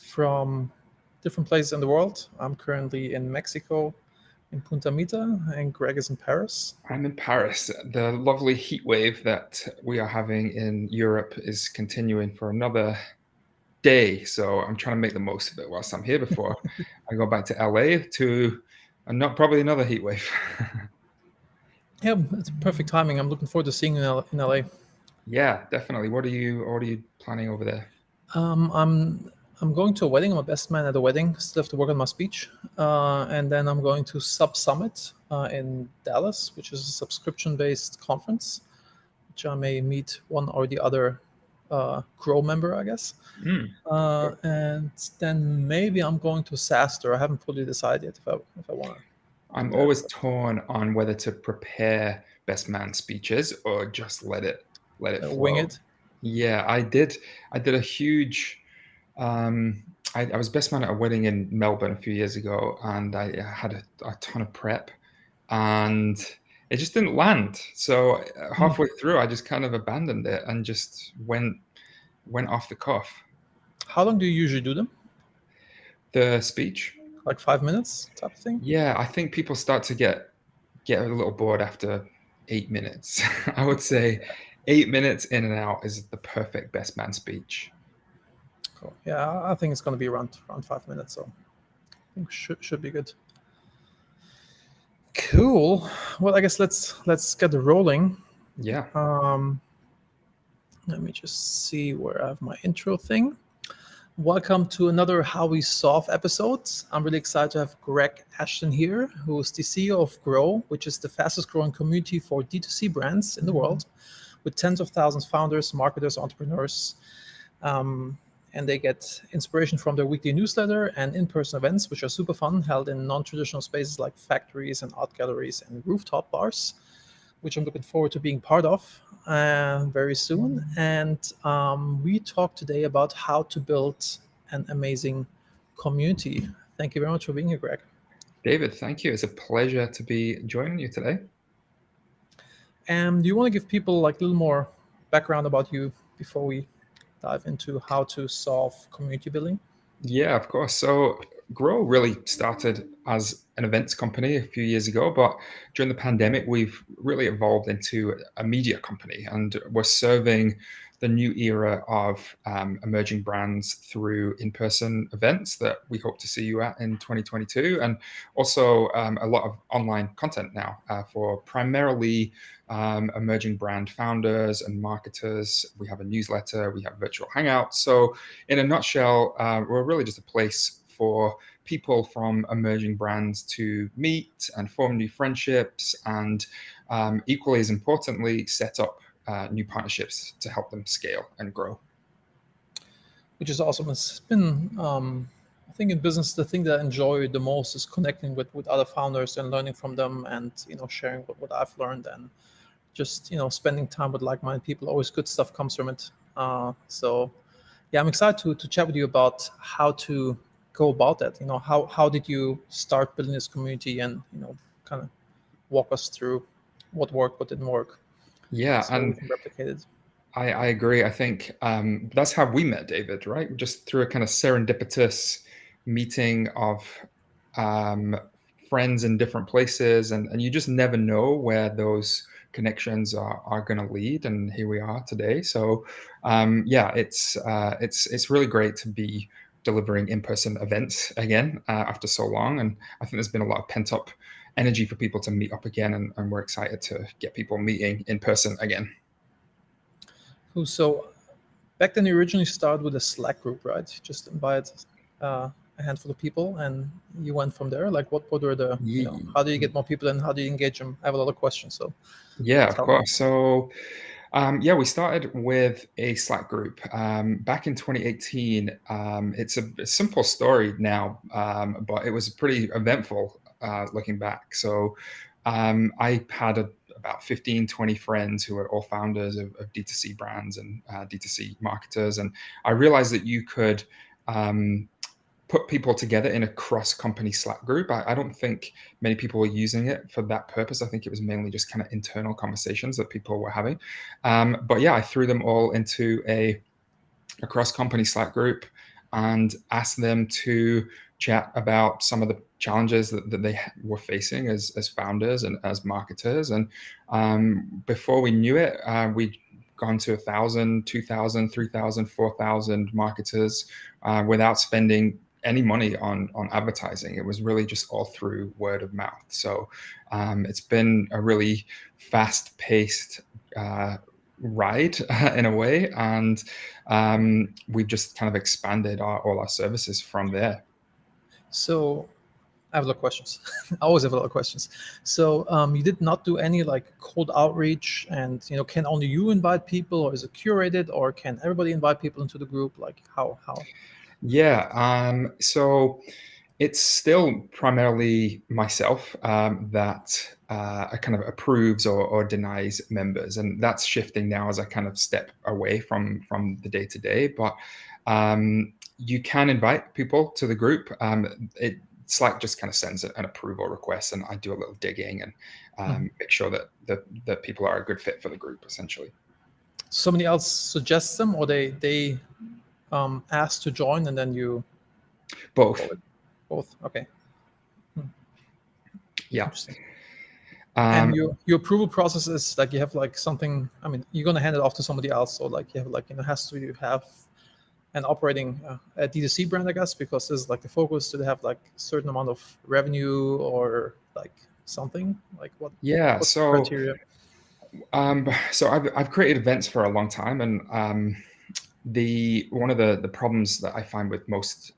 from different places in the world. I'm currently in Mexico, in Punta Mita, and Greg is in Paris. I'm in Paris. The lovely heat wave that we are having in Europe is continuing for another day, so I'm trying to make the most of it whilst I'm here before I go back to LA to not probably another heat wave. Yeah, it's perfect timing. I'm looking forward to seeing you in LA. Yeah, definitely. What are you planning over there? I'm going to a wedding. I'm a best man at a wedding. Still have to work on my speech, and then I'm going to Sub Summit in Dallas, which is a subscription-based conference, which I may meet one or the other Grow member, I guess. Mm. And then maybe I'm going to SaaStr. I haven't fully decided yet if I want to do I'm that. always torn on whether to prepare best man speeches or just let it Wing flow. it. Yeah, I did a huge I was best man at a wedding in Melbourne a few years ago, and I had a ton of prep, and it just didn't land. So Mm. halfway through, I just kind of abandoned it and just went off the cuff. How long do you usually do them? The speech, Like 5 minutes type of thing? yeah, I think people start to get a little bored after 8 minutes. I would say 8 minutes in and out is the perfect best man speech. Cool. Yeah, I think it's going to be around 5 minutes, so I think should be good. Cool. Well, I guess let's get rolling. Yeah. Let me just see where I have my intro thing. Welcome to another How We Solve episode. I'm really excited to have Greg Ashton here, who is the CEO of Grow, which is the fastest growing community for D2C brands in the world, with tens of thousands of founders, marketers, entrepreneurs. And they get inspiration from their weekly newsletter and in-person events, which are super fun, held in non-traditional spaces like factories and art galleries and rooftop bars, which I'm looking forward to being part of very soon. And we talk today about how to build an amazing community. Thank you very much for being here, Greg. David, thank you. It's a pleasure to be joining you today. And do you want to give people like a little more background about you before we dive into how to solve community building? Yeah, of course. So Grow really started as an events company a few years ago, but during the pandemic, we've really evolved into a media company, and we're serving the new era of emerging brands through in-person events that we hope to see you at in 2022, and also a lot of online content now for primarily emerging brand founders and marketers. We have a newsletter, we have virtual hangouts. So in a nutshell, we're really just a place for people from emerging brands to meet and form new friendships, and equally as importantly, set up new partnerships to help them scale and grow. Which is awesome. It's been, I think, in business, the thing that I enjoy the most is connecting with other founders and learning from them, and sharing what I've learned, and just spending time with like-minded people. Always good stuff comes from it. So yeah, I'm excited to chat with you about how to go about that. How did you start building this community, and kind of walk us through what worked, what didn't work, Yeah, so we and can replicate it. I agree. I think that's how we met, David, right? Just through a kind of serendipitous meeting of friends in different places, and you just never know where those connections are going to lead. And here we are today. So yeah, it's really great to be delivering in-person events again after so long. And I think there's been a lot of pent-up energy for people to meet up again, and we're excited to get people meeting in person again. Cool. So back then, you originally started with a Slack group, right? You just invite a handful of people, and you went from there. Like, what were the, how do you get more people, and how do you engage them? I have a lot of questions, so Yeah, of tell me. course. So, yeah, we started with a Slack group back in 2018. It's a simple story now, but it was pretty eventful looking back. So, I had about 15, 20 friends who were all founders of D2C brands and D2C marketers. And I realized that you could put people together in a cross-company Slack group. I don't think many people were using it for that purpose. I think it was mainly just kind of internal conversations that people were having. But yeah, I threw them all into a cross-company Slack group. and ask them to chat about some of the challenges that they were facing as founders and as marketers. And before we knew it, we'd gone to 1,000, 2,000, 3,000, 4,000 marketers without spending any money on advertising. It was really just all through word of mouth. So it's been a really fast-paced ride in a way, and we've just kind of expanded all our services from there. So I have a lot of questions. I always have a lot of questions. So you did not do any like cold outreach, and can only you invite people, or is it curated, or can everybody invite people into the group? Like how? Yeah, so it's still primarily myself that kind of approves or denies members, and that's shifting now as I kind of step away from the day to day. But you can invite people to the group. Slack just kind of sends an approval request, and I do a little digging and make sure that people are a good fit for the group, essentially. Somebody else suggests them, or they ask to join, and then you Both. Both. Okay. Yeah. Interesting. And your approval process is like you have like something. I mean, you're gonna hand it off to somebody else, or like you have like has to have an operating a D2C brand, I guess, because this is like the focus. Do they have like a certain amount of revenue or like something like what? Yeah. What's the So criteria? so I've created events for a long time, and one of the problems that I find with most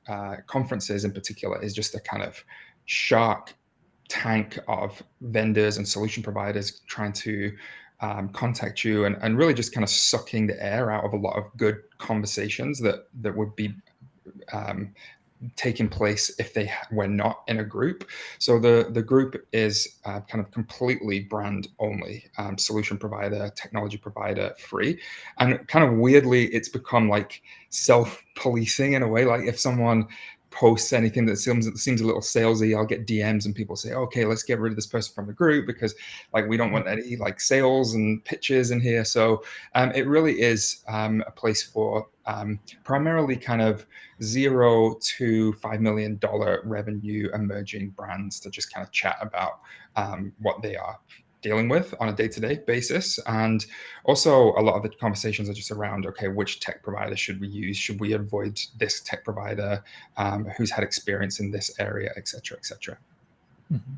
conferences in particular is just a kind of shark tank of vendors and solution providers trying to contact you, and really just kind of sucking the air out of a lot of good conversations that would be taking place if they were not in a group. So the group is kind of completely brand only, solution provider, technology provider free. And kind of weirdly, it's become like self-policing in a way. Like if someone posts anything that seems a little salesy, I'll get DMs and people say, okay, let's get rid of this person from the group because like we don't want any like sales and pitches in here. So it really is a place for primarily kind of $0 to $5 million revenue emerging brands to just kind of chat about what they are dealing with on a day-to-day basis. And also a lot of the conversations are just around, okay, which tech provider should we use? Should we avoid this tech provider? Who's had experience in this area, et cetera, et cetera. Mm-hmm.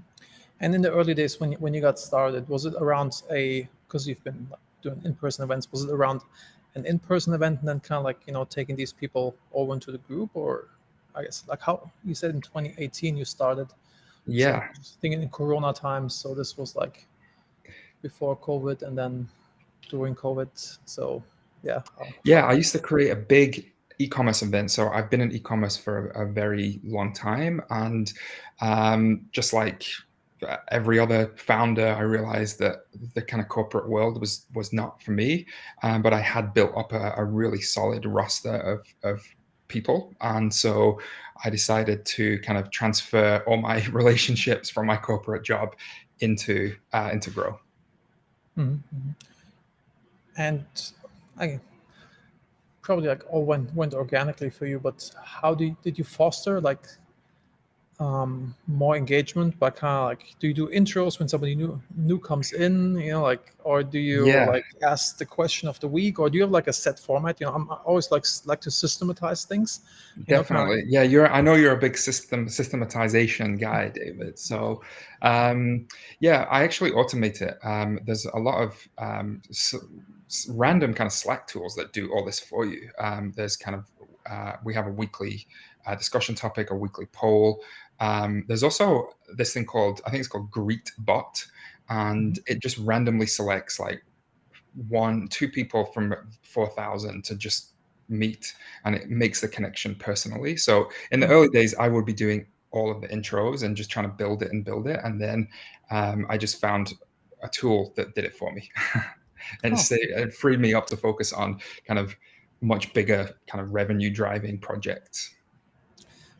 And in the early days when you got started, was it around because you've been doing in-person events, was it around an in-person event and then kind of like, taking these people over into the group? Or I guess like how you said in 2018 you started. Yeah. So thinking in Corona times. So this was like before COVID and then during COVID. So yeah. Yeah, I used to create a big e-commerce event. So I've been in e-commerce for a very long time. And just like every other founder, I realized that the kind of corporate world was not for me. But I had built up a really solid roster of people. And so I decided to kind of transfer all my relationships from my corporate job into Grow. Mm-hmm. And I probably like all went organically for you, but how did you foster like more engagement by kind of like, do you do intros when somebody new comes in, like, or do you Yeah. like ask the question of the week, or do you have like a set format? I always like to systematize things. Definitely. Yeah, I know you're a big systematization guy, David. So yeah, I actually automate it. There's a lot of random kind of Slack tools that do all this for you. There's kind of we have a weekly discussion topic, a weekly poll. There's also this thing called, I think it's called GreetBot, and it just randomly selects like 1-2 people from 4,000 to just meet, and it makes the connection personally. So in the early days, I would be doing all of the intros and just trying to build it. And then I just found a tool that did it for me. And it freed me up to focus on kind of much bigger kind of revenue driving projects.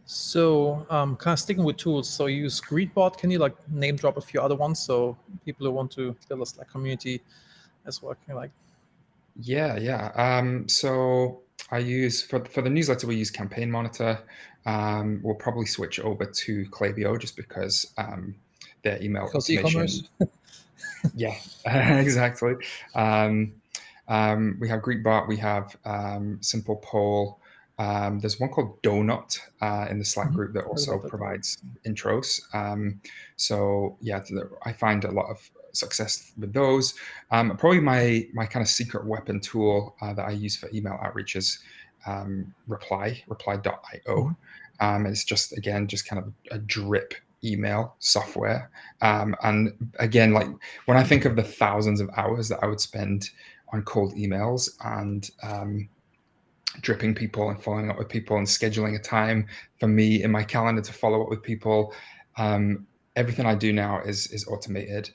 So kind of sticking with tools, so you use GreetBot. Can you like name drop a few other ones so people who want to build a Slack community as well can like? Yeah. So I use for the newsletter, we use Campaign Monitor. We'll probably switch over to Klaviyo just because their email Because automation. e-commerce. Yeah, exactly. Um, we have Greekbot, we have Simple Poll. There's one called Donut in the Slack group that Heard also about that. provides intros. So yeah, I find a lot of success with those. Probably my kind of secret weapon tool that I use for email outreach is reply.io. It's just again just kind of a drip email software. And again, like when I think of the thousands of hours that I would spend on cold emails and dripping people and following up with people and scheduling a time for me in my calendar to follow up with people. Everything I do now is automated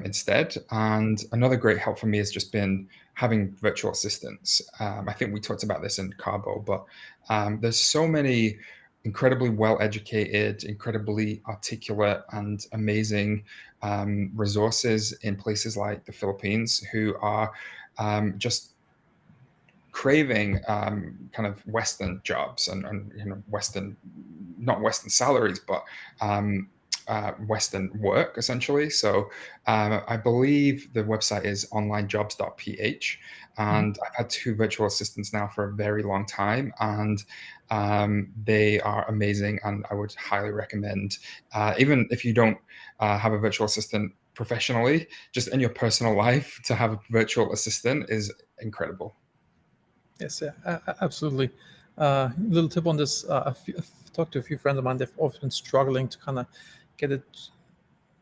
instead. And another great help for me has just been having virtual assistants. I think we talked about this in Carbo, but there's so many incredibly well-educated, incredibly articulate, and amazing resources in places like the Philippines who are just craving kind of Western jobs and Western, not Western salaries, but Western work essentially. So I believe the website is onlinejobs.ph, and I've had two virtual assistants now for a very long time, and they are amazing, and I would highly recommend, even if you don't have a virtual assistant professionally, just in your personal life, to have a virtual assistant is incredible. Yes, yeah, absolutely. Little tip on this: I've talked to a few friends of mine. They've often been struggling to kind of get it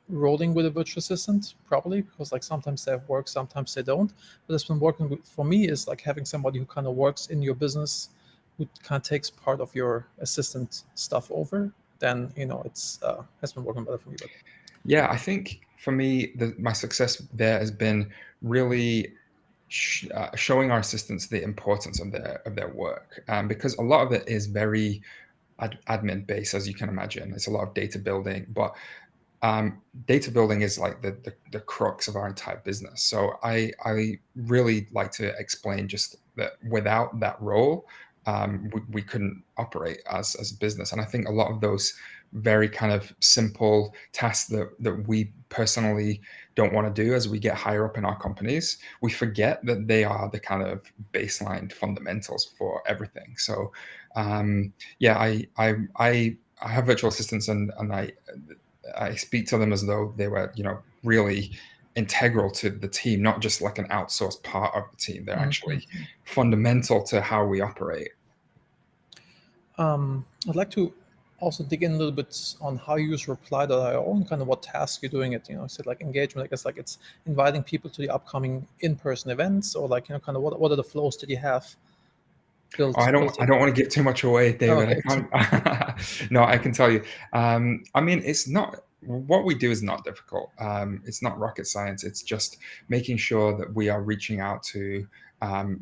rolling with a virtual assistant properly, because like sometimes they have work, sometimes they don't. But it's been working for me is like having somebody who kind of works in your business, who kind of takes part of your assistant stuff over. Then it's has been working better for me. But Yeah, I think for me, my success there has been really showing our assistants the importance of their work, because a lot of it is very admin based, as you can imagine. It's a lot of data building, but data building is like the crux of our entire business. So I really like to explain just that without that role, we couldn't operate as a business. And I think a lot of those very kind of simple tasks that we personally don't want to do as we get higher up in our companies, we forget that they are the kind of baseline fundamentals for everything. So yeah, I have virtual assistants, and I speak to them as though they were, really integral to the team, not just like an outsourced part of the team. They're actually fundamental to how we operate. I'd like to also dig in a little bit on how you use reply.io and kind of what tasks you're doing it. I said like engagement, I guess like it's inviting people to the upcoming in-person events, or like, kind of what are the flows that you have built Oh, I don't in? want to give too much away, David. I Okay. can't. No, I can tell you. I mean, it's not what we do is not difficult. It's not rocket science. It's just making sure that we are reaching out to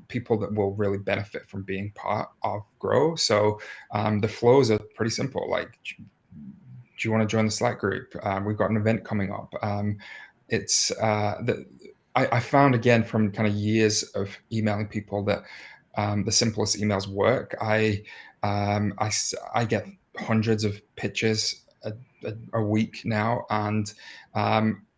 people that will really benefit from being part of Grow. So the flows are pretty simple. Like, do you want to join the Slack group? We've got an event coming up. It's I found again from kind of years of emailing people that the simplest emails work. I get hundreds of pitches a week now, and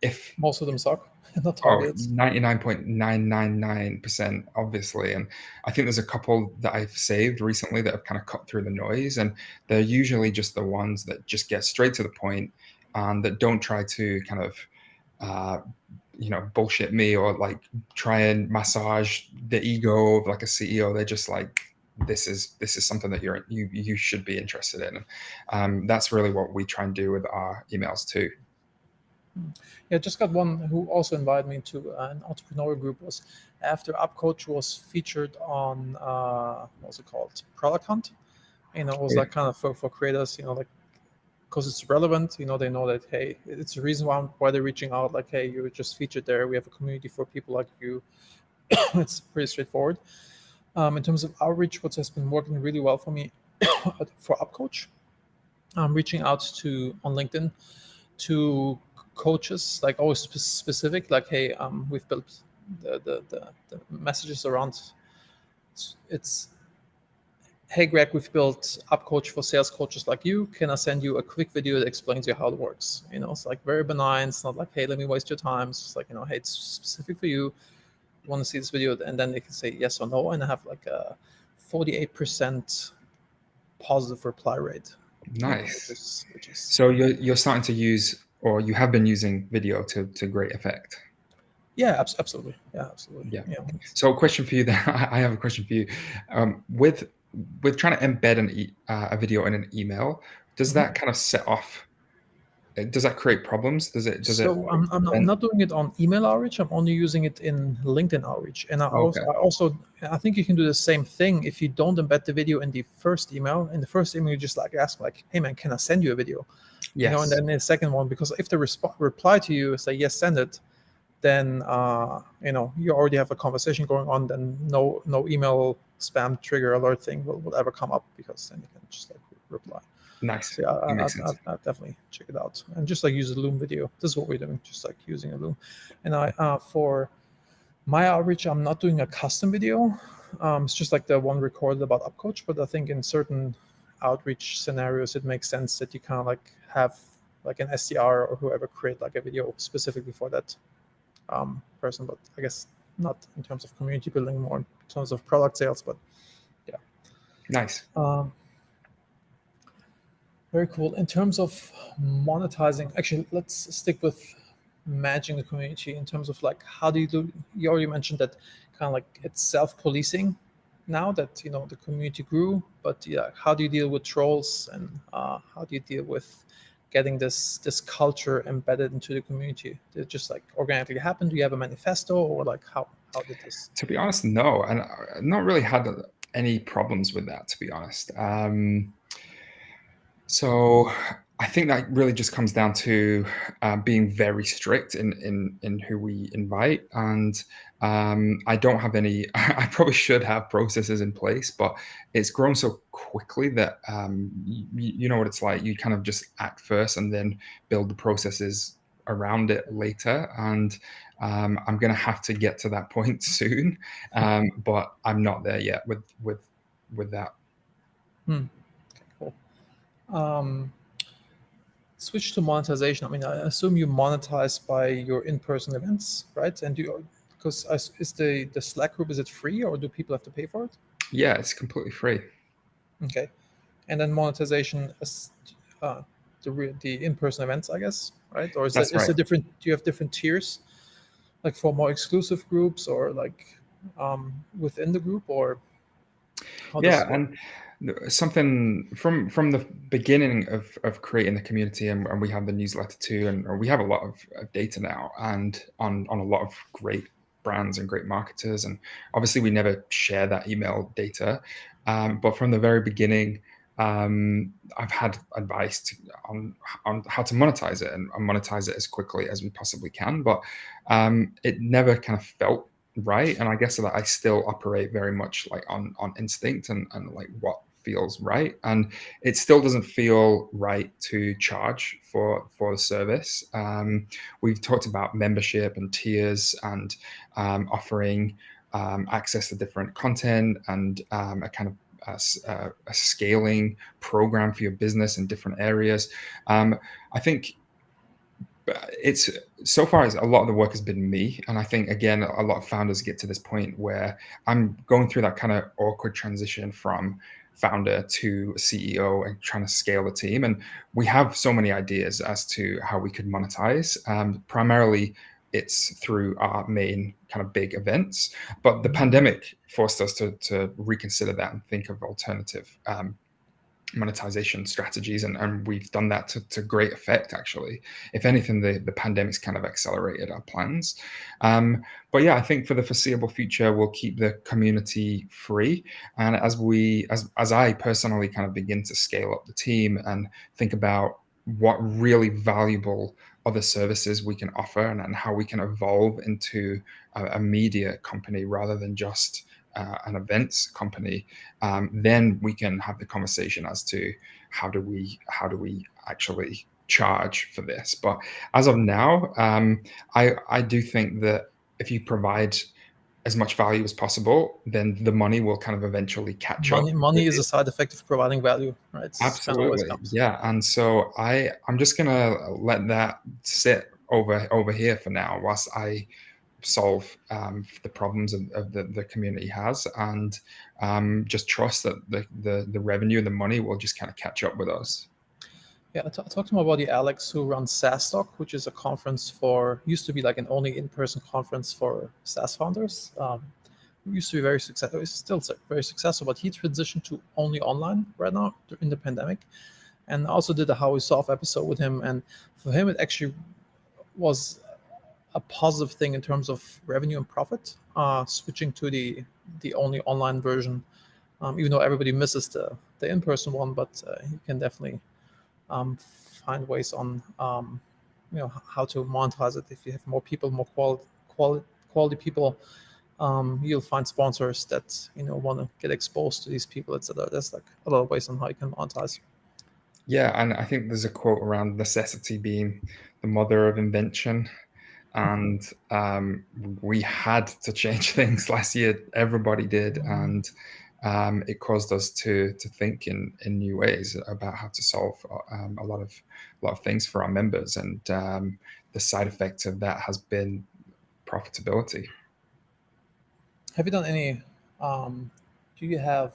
if Most of them suck, not oh, targets. 99.999%, obviously. And I think there's a couple that I've saved recently that have kind of cut through the noise. And they're usually just the ones that just get straight to the point and that don't try to kind of, bullshit me or like try and massage the ego of like a CEO. They're just like, this is something that you should be interested in. That's really what we try and do with our emails too. Yeah, just got one who also invited me to an entrepreneurial group. Was after UpCoach was featured on what's it called, Product Hunt. It was like kind of for creators, like because it's relevant. They know that hey, it's the reason why they're reaching out. Like hey, you were just featured there. We have a community for people like you. It's pretty straightforward. In terms of outreach, what has been working really well for me for UpCoach, I'm reaching out to on LinkedIn to coaches, like always specific, like hey, we've built the messages around it's hey Greg, we've built Up Coach for sales coaches like you. Can I send you a quick video that explains you how it works? It's like very benign. It's not like, hey, let me waste your time. It's just like, hey, it's specific for you. You want to see this video? And then they can say yes or no. And I have like a 48% positive reply rate. Nice. Which is So you're starting to use, or you have been using video to great effect. yeah, absolutely. Yeah, absolutely. Yeah. Yeah. So a question for you then. I have a question for you. With trying to embed a video in an email, does that kind of set off? Does that create problems? Does it So I'm prevent? not doing it on email outreach. I'm only using it in LinkedIn outreach. And Okay. I think you can do the same thing if you don't embed the video in the first email. In the first email, you just like ask like, hey man, can I send you a video? And Yes. then the second one, because if the reply to you say yes, send it, then you already have a conversation going on. Then no email spam trigger alert thing will ever come up, because then you can just like reply. Nice. So yeah, That makes sense. I definitely check it out, and just like use a Loom video. This is what we're doing, just like using a Loom. And for my outreach, I'm not doing a custom video. It's just like the one recorded about UpCoach, but I think in certain outreach scenarios, it makes sense that you kind of like have like an SDR or whoever create like a video specifically for that person. But I guess not in terms of community building, more in terms of product sales. But yeah. Nice. Very cool. In terms of monetizing, actually, let's stick with managing the community in terms of like, how do you do? You already mentioned that kind of like it's self-policing now that the community grew, but yeah, how do you deal with trolls, and how do you deal with getting this culture embedded into the community? Did it just like organically happen? Do you have a manifesto, or like how did this? To be honest, no, and I've not really had any problems with that, to be honest. So I think that really just comes down to being very strict in who we invite, and I don't have any. I probably should have processes in place, but it's grown so quickly that you know what it's like. You kind of just act first, and then build the processes around it later. And I'm going to have to get to that point soon, but I'm not there yet with that. Okay, cool. Switch to monetization. I mean, I assume you monetize by your in-person events, right? And because is the Slack group, is it free, or do people have to pay for it? Yeah, it's completely free. Okay, and then monetization is the in-person events, I guess, right? Or is That's it right. different? Do you have different tiers, like for more exclusive groups, or like within the group, or how does Yeah, this work? and something from the beginning of creating the community, and we have the newsletter too, and we have a lot of data now, and on a lot of great brands and great marketers, and obviously we never share that email data, but from the very beginning, I've had advice on how to monetize it, and monetize it as quickly as we possibly can, but it never kind of felt right. And I guess that I still operate very much like on instinct, and like what feels right, and it still doesn't feel right to charge for the service. We've talked about membership and tiers, and offering access to different content, and a kind of a scaling program for your business in different areas. I think it's so far as a lot of the work has been me, and I think again a lot of founders get to this point where I'm going through that kind of awkward transition from founder to CEO and trying to scale the team, and we have so many ideas as to how we could monetize. Primarily it's through our main kind of big events, but the pandemic forced us to reconsider that and think of alternative monetization strategies, and we've done that to great effect, actually. If anything, the pandemic's kind of accelerated our plans. But yeah, I think for the foreseeable future, we'll keep the community free, and as I personally kind of begin to scale up the team and think about what really valuable other services we can offer, and how we can evolve into a media company rather than just an events company, then we can have the conversation as to how do we actually charge for this. But as of now, I do think that if you provide as much value as possible, then the money will kind of eventually catch up Money with is a it. side effect of providing value, right? It's kind of always Absolutely, comes. yeah. And so I'm just gonna let that sit over here for now, whilst I solve the problems of the community has, and just trust that the revenue and the money will just kind of catch up with us. Yeah, I talked to my buddy Alex, who runs SaaS Talk, which is a conference for, used to be like an only in-person conference for SaaS founders. Used to be very successful. It's still very successful, but he transitioned to only online right now in the pandemic. And I also did a How We Solve episode with him. And for him, it actually was a positive thing in terms of revenue and profit, switching to the only online version. Even though everybody misses the in-person one, but you can definitely find ways on how to monetize it. If you have more people, more quality people, you'll find sponsors that want to get exposed to these people, etc. There's like a lot of ways on how you can monetize. Yeah, and I think there's a quote around necessity being the mother of invention. And we had to change things last year. Everybody did, and it caused us to think in new ways about how to solve a lot of things for our members. And the side effect of that has been profitability. Have you done any? Do you have?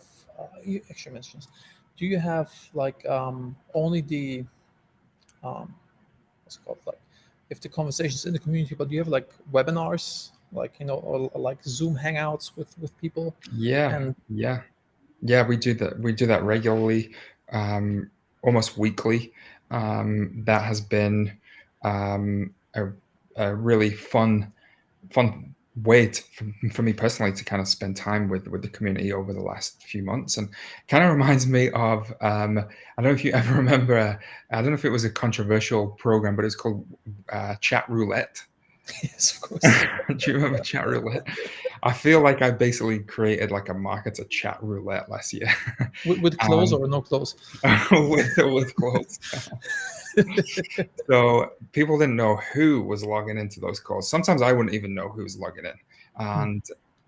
You actually mentioned this. Do you have like only the what's it called, like, if the conversations in the community, but do you have like webinars, like or like Zoom hangouts with people? Yeah, And yeah, yeah. We do that. We do that regularly, almost weekly. That has been a really fun way for me personally to kind of spend time with the community over the last few months, and kind of reminds me of I don't know if you ever remember. I don't know if it was a controversial program, but it's called Chat Roulette. yes, of course. Do you remember Chat Roulette? I feel like I basically created like a market to Chat Roulette last year, With clothes um, or no clothes? with clothes. So people didn't know who was logging into those calls. Sometimes I wouldn't even know who was logging in,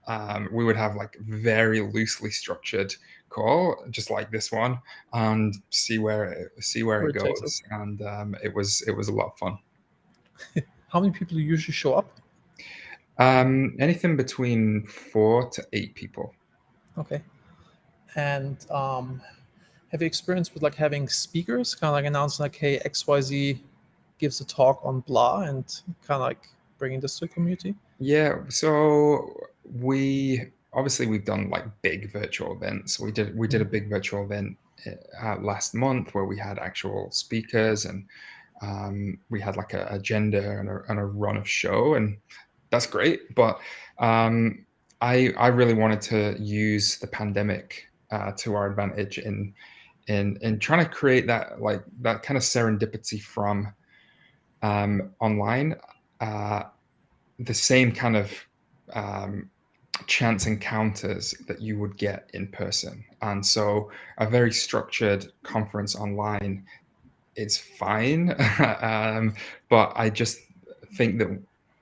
and we would have like very loosely structured call, just like this one, and see where Where it it takes goes. us. And it was a lot of fun. How many people do you usually show up? Anything between 4 to 8 people. Okay. And have you experienced with like having speakers kind of like announce like, hey, XYZ gives a talk on blah, and kind of like bringing this to the community? Yeah, so we've done like big virtual events. We did a Mhm. big virtual event last month where we had actual speakers, and we had like a agenda and a run of show, and that's great. But um, I really wanted to use the pandemic to our advantage in trying to create that kind of serendipity from online. Uh, the same kind of um, chance encounters that you would get in person. And so a very structured conference online is fine. But I just think that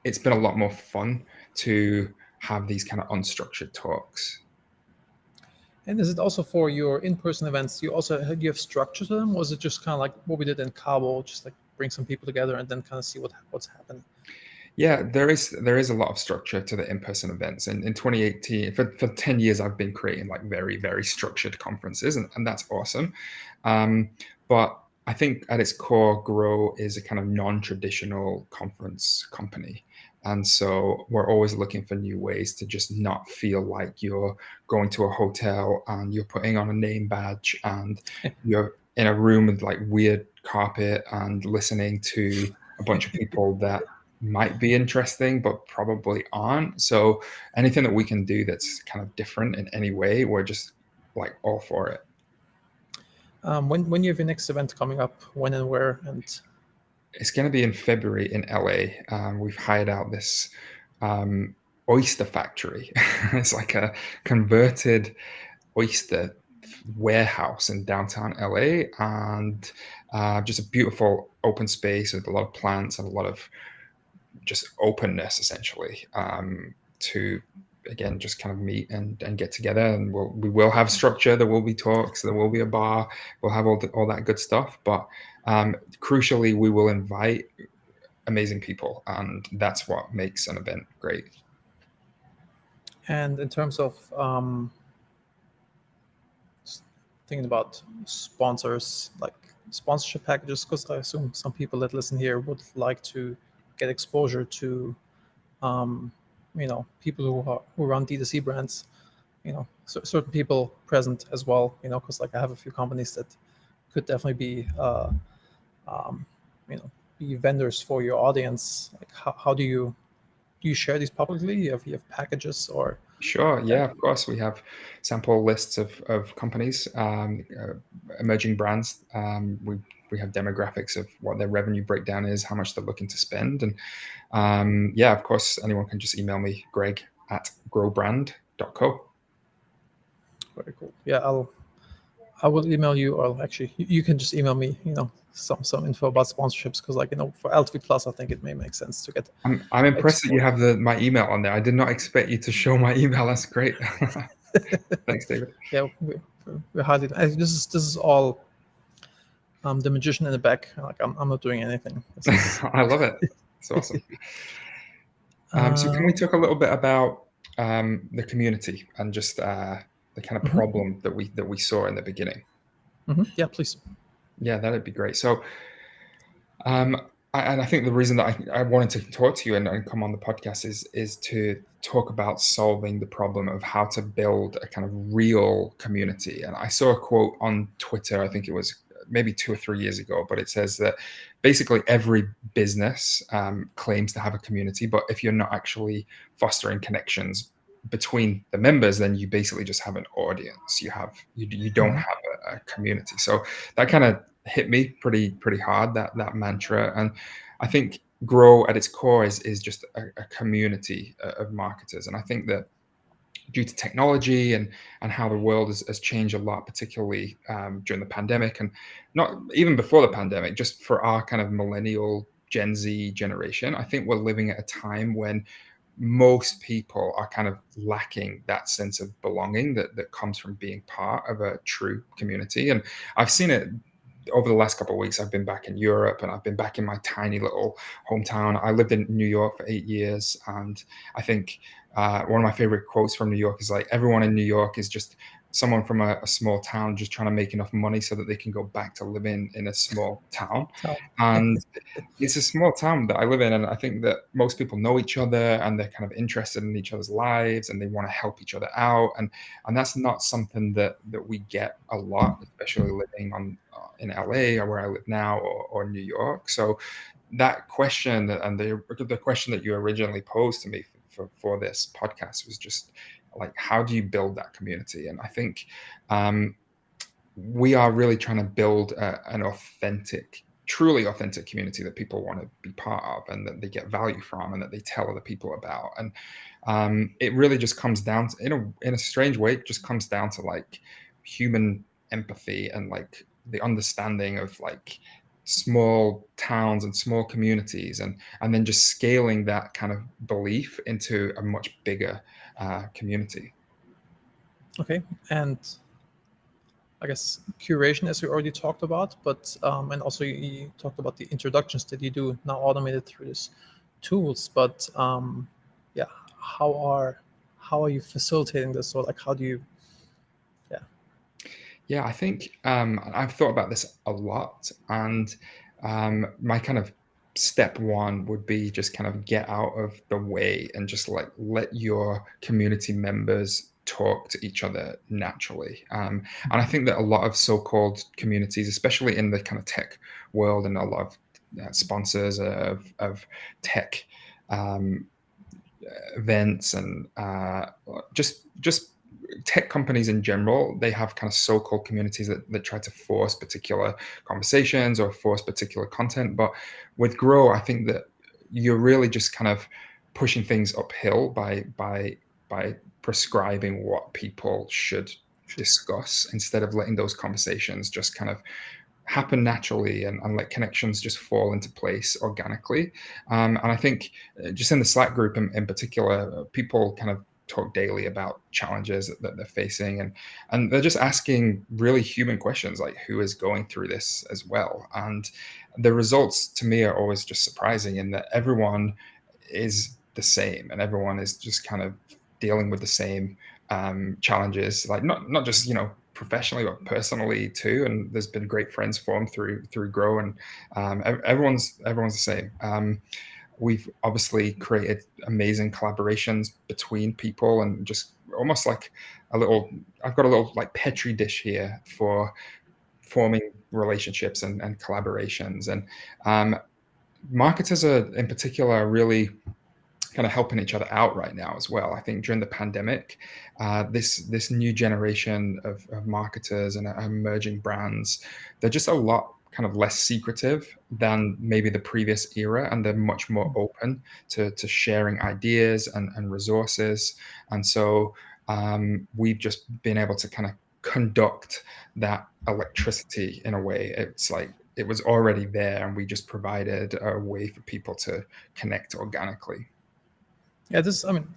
it's been a lot more fun to have these kind of unstructured talks. And is it also for your in-person events? Do you have structure to them, or is it just kind of like what we did in Cabo, just like bring some people together and then kind of see what's happening? Yeah, there is a lot of structure to the in-person events. And in 2018, for 10 years, I've been creating like very, very structured conferences, and that's awesome. But I think at its core, Grow is a kind of non-traditional conference company. And so we're always looking for new ways to just not feel like you're going to a hotel and you're putting on a name badge and you're in a room with like weird carpet and listening to a bunch of people that might be interesting, but probably aren't. So anything that we can do that's kind of different in any way, we're just like all for it. When you have your next event coming up, when and where, and It's going to be in February in LA. We've hired out this oyster factory. It's like a converted oyster warehouse in downtown LA, and just a beautiful open space with a lot of plants and a lot of just openness, essentially, to again, just kind of meet and get together, and we will have structure. There will be talks. There will be a bar. We'll have all that good stuff. But crucially, we will invite amazing people, and that's what makes an event great. And in terms of thinking about sponsors, like sponsorship packages, because I assume some people that listen here would like to get exposure to, people who run D2C brands, certain people present as well, because like I have a few companies that could definitely be, um, be vendors for your audience. Like how do you share these publicly? You have packages or? Sure. Yeah, of course. We have sample lists of companies, emerging brands. We have demographics of what their revenue breakdown is, how much they're looking to spend. And yeah, of course, anyone can just email me, greg@growbrand.co. Very cool. Yeah, I will email you, or actually you can just email me, some info about sponsorships, because like, for LTV Plus, I think it may make sense to get I'm impressed that you exposure. have my email on there. I did not expect you to show my email. That's great. Thanks, David. Yeah, we're highly. This is all the magician in the back. Like I'm not doing anything. This is, I love it. It's awesome. So can we talk a little bit about the community and just the kind of problem that we saw in the beginning? Yeah, please. Yeah, that'd be great. So, I think the reason that I wanted to talk to you and come on the podcast is to talk about solving the problem of how to build a kind of real community. And I saw a quote on Twitter, I think it was maybe 2 or 3 years ago, but it says that basically every business claims to have a community, but if you're not actually fostering connections between the members, then you basically just have an audience. You don't have a community. So that kind of hit me pretty hard, that mantra. And I think Grow at its core is just a community of marketers. And I think that due to technology and how the world has changed a lot, particularly during the pandemic, and not even before the pandemic, just for our kind of millennial Gen Z generation, I think we're living at a time when most people are kind of lacking that sense of belonging that comes from being part of a true community. And I've seen it over the last couple of weeks. I've been back in Europe, and I've been back in my tiny little hometown. I lived in New York for 8 years, and I think one of my favorite quotes from New York is like, everyone in New York is just someone from a small town just trying to make enough money so that they can go back to living in a small town. And it's a small town that I live in, and I think that most people know each other, and they're kind of interested in each other's lives, and they want to help each other out. And that's not something that we get a lot, especially living in LA, or where I live now, or New York. So that question, and the question that you originally posed to me for this podcast, was just like, how do you build that community? And I think we are really trying to build an truly authentic community that people want to be part of, and that they get value from, and that they tell other people about. And it really just comes down to, in a strange way, it just comes down to like human empathy, and like the understanding of like small towns and small communities, and then just scaling that kind of belief into a much bigger community. Okay, and I guess curation, as we already talked about, but and also you talked about the introductions that you do now automated through these tools. But yeah, how are you facilitating this, or like how do you? Yeah, I think I've thought about this a lot, and my kind of step one would be just kind of get out of the way and just like let your community members talk to each other naturally. And I think that a lot of so-called communities, especially in the kind of tech world, and a lot of sponsors of tech um, events, and just tech companies in general, they have kind of so-called communities that try to force particular conversations or force particular content. But with Grow, I think that you're really just kind of pushing things uphill by prescribing what people should discuss, instead of letting those conversations just kind of happen naturally, and let connections just fall into place organically. And I think just in the Slack group in particular, people kind of talk daily about challenges that they're facing, and they're just asking really human questions like who is going through this as well. And the results to me are always just surprising in that everyone is the same and everyone is just kind of dealing with the same challenges, like not just professionally but personally too. And there's been great friends formed through Grow, and everyone's the same. We've obviously created amazing collaborations between people, and just almost like I've got a little like petri dish here for forming relationships and collaborations. And marketers are in particular really kind of helping each other out right now as well. I think during the pandemic, this new generation of marketers and emerging brands, they're just a lot kind of less secretive than maybe the previous era, and they're much more open to sharing ideas and resources. And so we've just been able to kind of conduct that electricity in a way. It's like it was already there, and we just provided a way for people to connect organically. Yeah, I mean,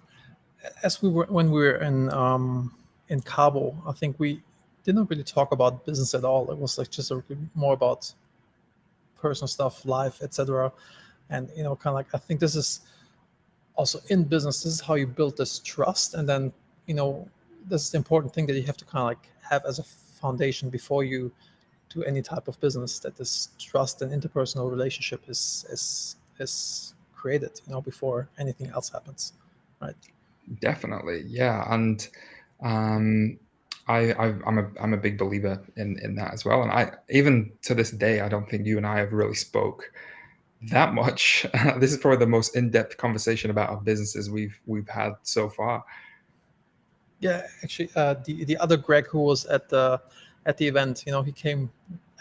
as when we were in Cabo, I think we didn't really talk about business at all. It was like just more about personal stuff, life, etc. And kind of like I think this is also in business. This is how you build this trust, and then this is the important thing that you have to kind of like have as a foundation before you do any type of business. That this trust and interpersonal relationship is created, before anything else happens, right? Definitely, yeah. And um, I'm a big believer in that as well. And I even to this day, I don't think you and I have really spoke that much. This is probably the most in-depth conversation about our businesses we've had so far. Yeah, actually, the other Greg who was at the event, he came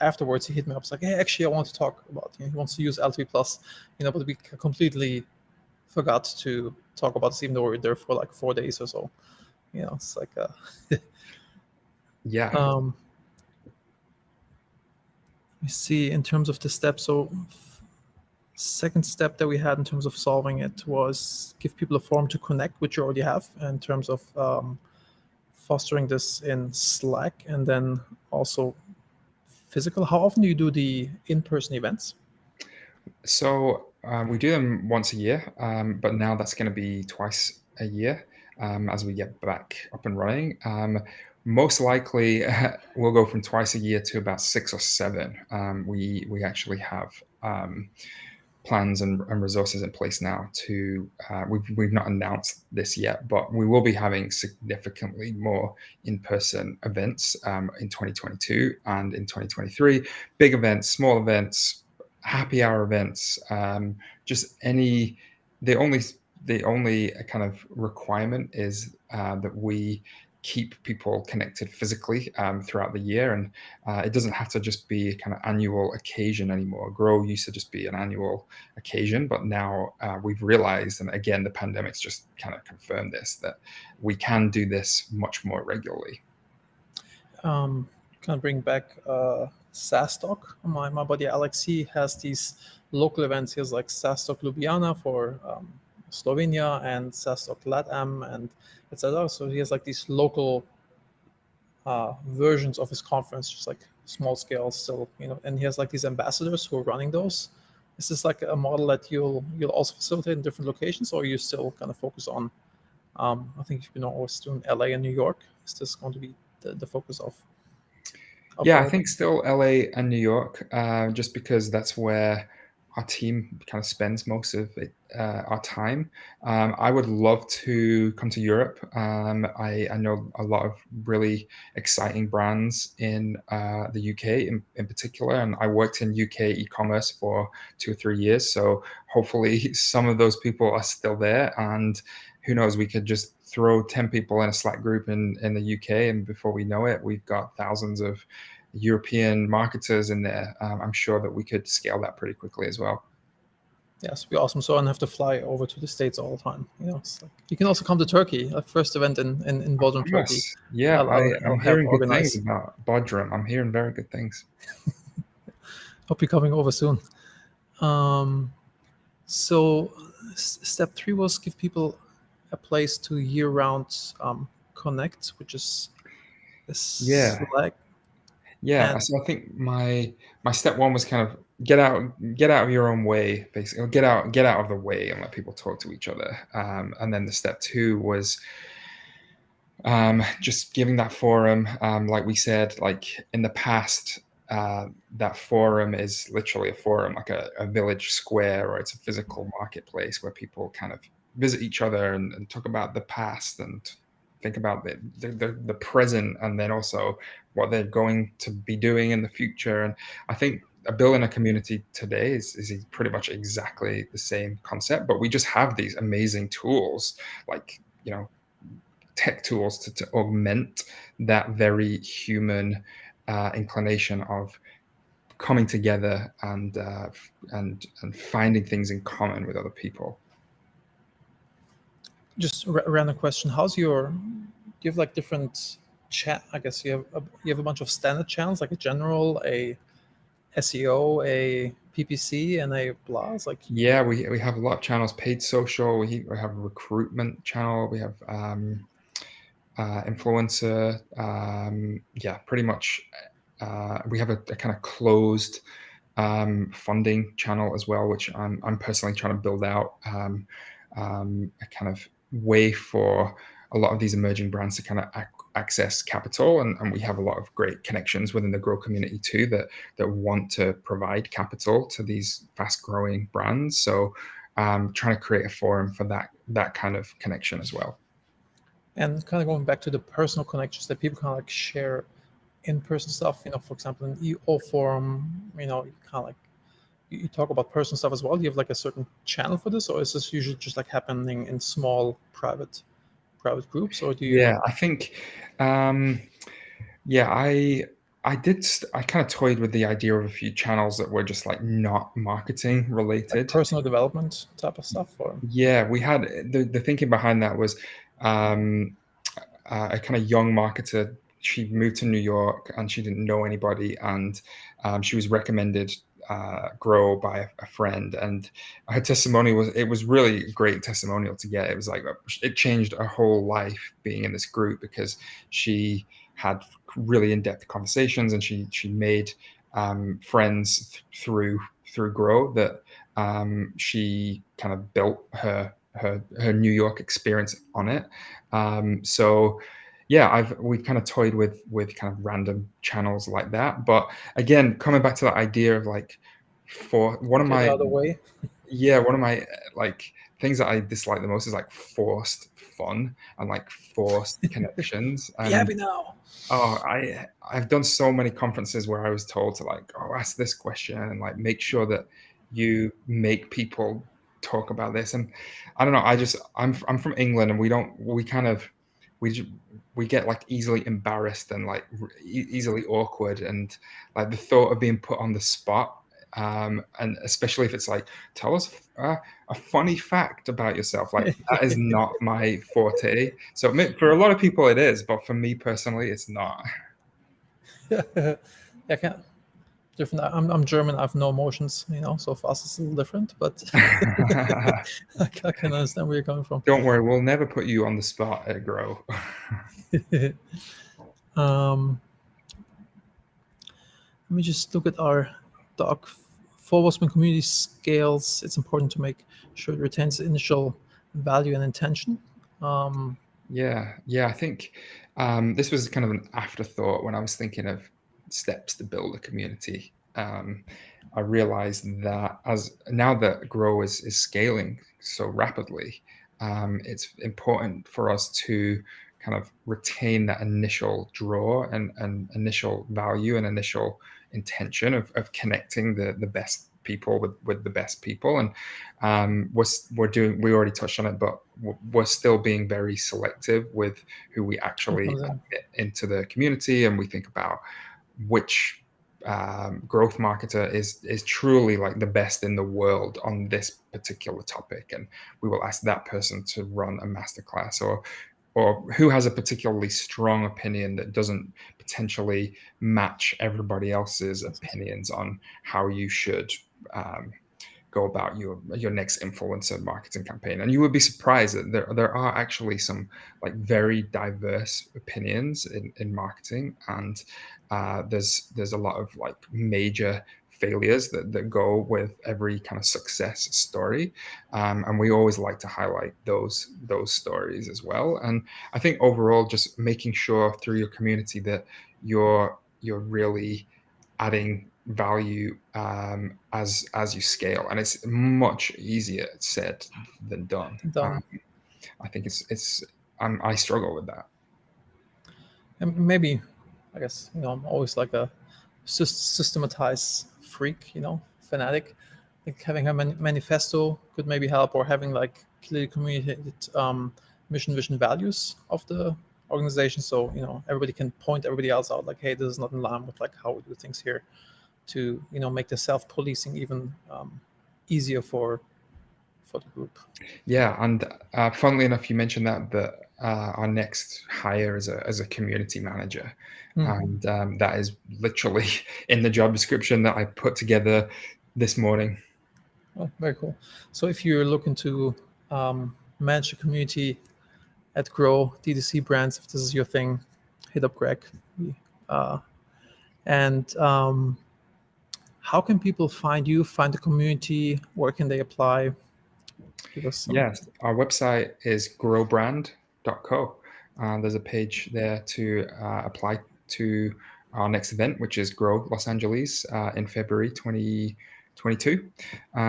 afterwards. He hit me up. It's like, hey, actually, I want to talk about. He wants to use LTV Plus, but we completely forgot to talk about this, even though we were there for like 4 days or so. It's like Yeah. Let me see in terms of the steps. So second step that we had in terms of solving it was give people a forum to connect, which you already have, in terms of fostering this in Slack, and then also physical. How often do you do the in-person events? So we do them once a year, but now that's going to be twice a year as we get back up and running. Most likely, we'll go from twice a year to about 6 or 7. We actually have plans and resources in place now to. We've not announced this yet, but we will be having significantly more in-person events in 2022 and in 2023. Big events, small events, happy hour events, just any. The only kind of requirement is that we keep people connected physically throughout the year, and it doesn't have to just be a kind of annual occasion anymore. Grow used to just be an annual occasion, but now we've realized, and again, the pandemic's just kind of confirmed this, that we can do this much more regularly. Kind of bring back SaaS Talk. My buddy Alex, he has these local events. He has like SaaS Talk Ljubljana for Slovenia and SaaS Talk LATAM and etc. So he has like these local versions of his conference, just like small scale still, and he has like these ambassadors who are running those. Is this like a model that you'll also facilitate in different locations, or you still kind of focus on? I think you've been always doing LA and New York. Is this going to be the focus of Yeah, I think still LA and New York, just because that's where our team kind of spends most of our time. I would love to come to Europe. I know a lot of really exciting brands in the UK in particular, and I worked in UK e-commerce for 2 or 3 years. So hopefully some of those people are still there, and who knows, we could just throw 10 people in a Slack group in the UK, and before we know it, we've got thousands of European marketers in there. I'm sure that we could scale that pretty quickly as well. Yes, be awesome. So I don't have to fly over to the States all the time. It's like, you can also come to Turkey. Like first event in Bodrum, Turkey. Yeah, I'll I'm help hearing good organize. things about Bodrum. I'm hearing very good things. Hope you're coming over soon. So step 3 was give people a place to year-round connect, which is Yeah. Slack. Yeah, And so I think my step one was kind of get out of your own way, basically, or get out of the way and let people talk to each other. And then the step two was just giving that forum. Like we said, like in the past, that forum is literally a forum, like a village square, or it's a physical marketplace where people kind of visit each other and talk about the past and think about the present, and then also what they're going to be doing in the future. And I think building a community today is pretty much exactly the same concept, but we just have these amazing tools, like, tech tools to augment that very human inclination of coming together and finding things in common with other people. just random question: How's your? Do you have like different chat? I guess you have a bunch of standard channels, like a general, a SEO, a PPC, and a blast. Like, Yeah, we have a lot of channels: paid social, we have a recruitment channel, we have influencer, yeah, pretty much. We have a kind of closed funding channel as well, which I'm personally trying to build out, a kind of way for a lot of these emerging brands to kind of access capital, and we have a lot of great connections within the Grow community too that want to provide capital to these fast growing brands. So trying to create a forum for that kind of connection as well. and kind of going back to the personal connections that people kind of like share in-person stuff. For example, in EO forum, you kind of like you talk about personal stuff as well. Do you have like a certain channel for this, or is this usually just like happening in small private groups, or do you? Yeah, I think, yeah, I kind of toyed with the idea of a few channels that were just like not marketing Like related. personal development type of stuff, or Yeah, we had the thinking behind that was um, a kind of young marketer. She moved to New York and she didn't know anybody, and she was recommended Grow by a friend, and her testimony was really a great testimonial to get. It was like it changed her whole life being in this group, because she had really in-depth conversations, and she made friends through Grow that she kind of built her New York experience on it. So yeah, we've kind of toyed with kind of random channels like that. But again, coming back to that idea of like, for one of get out my of the way? yeah, one of my like things that I dislike the most is like forced fun and like forced connections. Be And happy now. oh, I've done so many conferences where I was told to like, oh, ask this question and like make sure that you make people talk about this. And I don't know, I'm from England, and we kind of we get like easily embarrassed and like easily awkward, and like the thought of being put on the spot, and especially if it's like, tell us a funny fact about yourself, like that is not my forte. So for a lot of people it is, but for me personally it's not. Yeah, I can't. Different. I'm German. I have no emotions. So for us it's a little different, but I can understand where you're coming from. Don't worry, we'll never put you on the spot at Grow. um, Let me just look at our doc. Forwards when community scales, it's important to make sure it retains the initial value and intention. Yeah, I think this was kind of an afterthought when I was thinking of steps to build a community. I realized that as now that Grow is scaling so rapidly, it's important for us to kind of retain that initial draw and initial value and initial intention of connecting the best people with the best people. And we already touched on it, but we're still being very selective with who we Who actually comes in? get into the community, and we think about which growth marketer is truly like the best in the world on this particular topic, and we will ask that person to run a masterclass, or who has a particularly strong opinion that doesn't potentially match everybody else's opinions on how you should go about your next influencer marketing campaign. And you would be surprised that there are actually some like very diverse opinions in marketing, and there's a lot of like major failures that go with every kind of success story, and we always like to highlight those stories as well. And I think overall, just making sure through your community that you're really adding value as you scale, and it's much easier said than done. Done. I think I struggle with that. And maybe, I guess, I'm always like a systematized freak, fanatic. I think having a manifesto could maybe help, or having like clearly communicated mission, vision, values of the organization. So, everybody can point everybody else out like, hey, this is not in line with like how we do things here, to, make the self-policing even easier for the group. Yeah, and funnily enough, you mentioned that our next hire is a community manager, and that is literally in the job description that I put together this morning. Oh, very cool. So if you're looking to manage a community at Grow D2C brands, if this is your thing, hit up Greg. And how can people find you, find the community? Where can they apply? Give us some. Yes, our website is growbrand.co. There's a page there to apply to our next event, which is Grow Los Angeles in February 2022.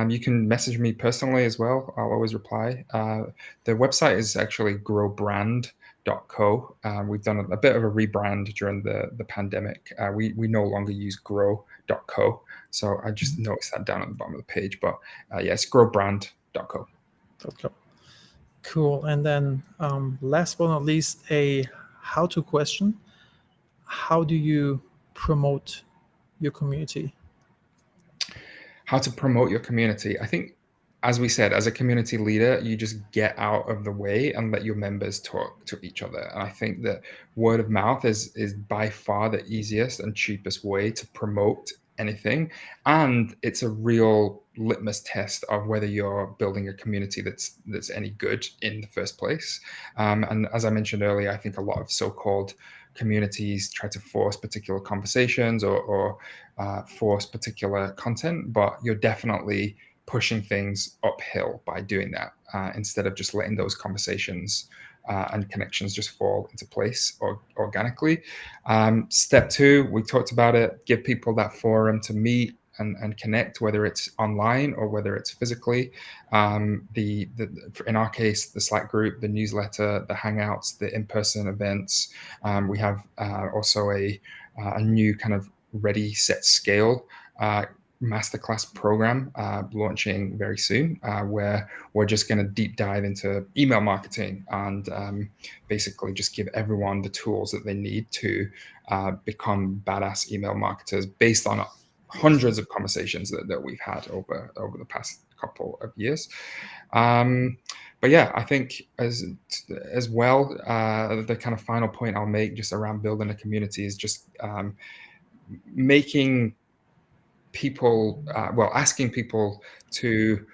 You can message me personally as well. I'll always reply. The website is actually growbrand.co. We've done a bit of a rebrand during the pandemic. We no longer use grow.co. So I just noticed that down at the bottom of the page. But yes, growbrand.co. Cool. And then last but not least, a how-to question. How do you promote your community? How to promote your community. I think, as we said, as a community leader, you just get out of the way and let your members talk to each other. And I think that word of mouth is by far the easiest and cheapest way to promote anything. And it's a real litmus test of whether you're building a community that's any good in the first place. And as I mentioned earlier, I think a lot of so-called communities try to force particular conversations or force particular content, but you're definitely pushing things uphill by doing that instead of just letting those conversations and connections just fall into place or organically. Step 2, we talked about it, give people that forum to meet and connect, whether it's online or whether it's physically. In our case, the Slack group, the newsletter, the Hangouts, the in-person events. We have also a new kind of Ready, Set, Scale masterclass program launching very soon, where we're just going to deep dive into email marketing and basically just give everyone the tools that they need to become badass email marketers based on hundreds of conversations that we've had over the past couple of years. But yeah, I think as well, the kind of final point I'll make just around building a community is just making people, asking people to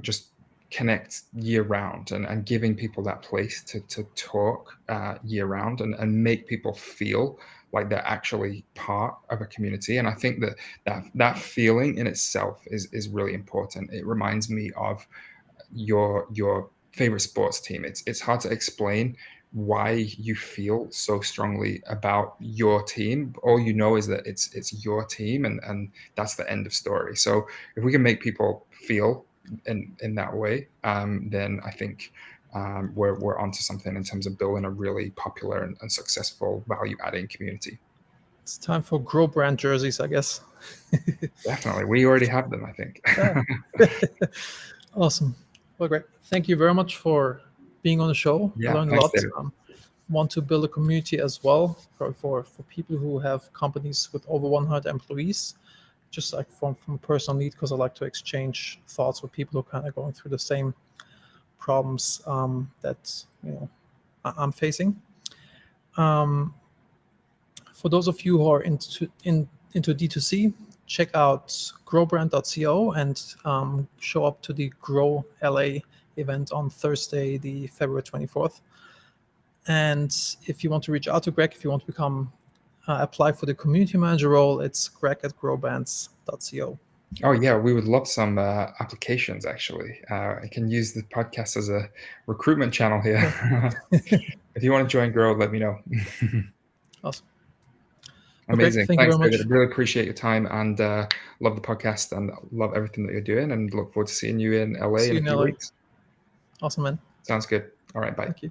just connect year round and giving people that place to talk year round and make people feel like they're actually part of a community. And I think that feeling in itself is really important. It reminds me of your favorite sports team. It's hard to explain why you feel so strongly about your team. All you know is that it's your team, and that's the end of story. So if we can make people feel in that way, then I think we're onto something in terms of building a really popular and successful value-adding community. It's time for Grow brand jerseys, I guess. Definitely. We already have them, I think. Awesome. Well, great. Thank you very much for being on the show. Yeah, I learned a thanks, lot. David. Want to build a community as well for people who have companies with over 100 employees, just like from a personal need, because I like to exchange thoughts with people who are kind of going through the same problems that I'm facing. For those of you who are into D2C, check out growbrand.co and show up to the Grow LA event on Thursday, the February 24th. And if you want to reach out to Greg, if you want to become apply for the community manager role, it's greg@growbrands.co. Oh yeah, we would love some applications. Actually, I can use the podcast as a recruitment channel here. If you want to join Grow, let me know. Awesome. Amazing. Thank you Thanks, very David. much. I really appreciate your time and love the podcast and love everything that you're doing and look forward to seeing you in LA See in you a in few LA. weeks. Awesome, man. Sounds good. All right, bye. Thank you.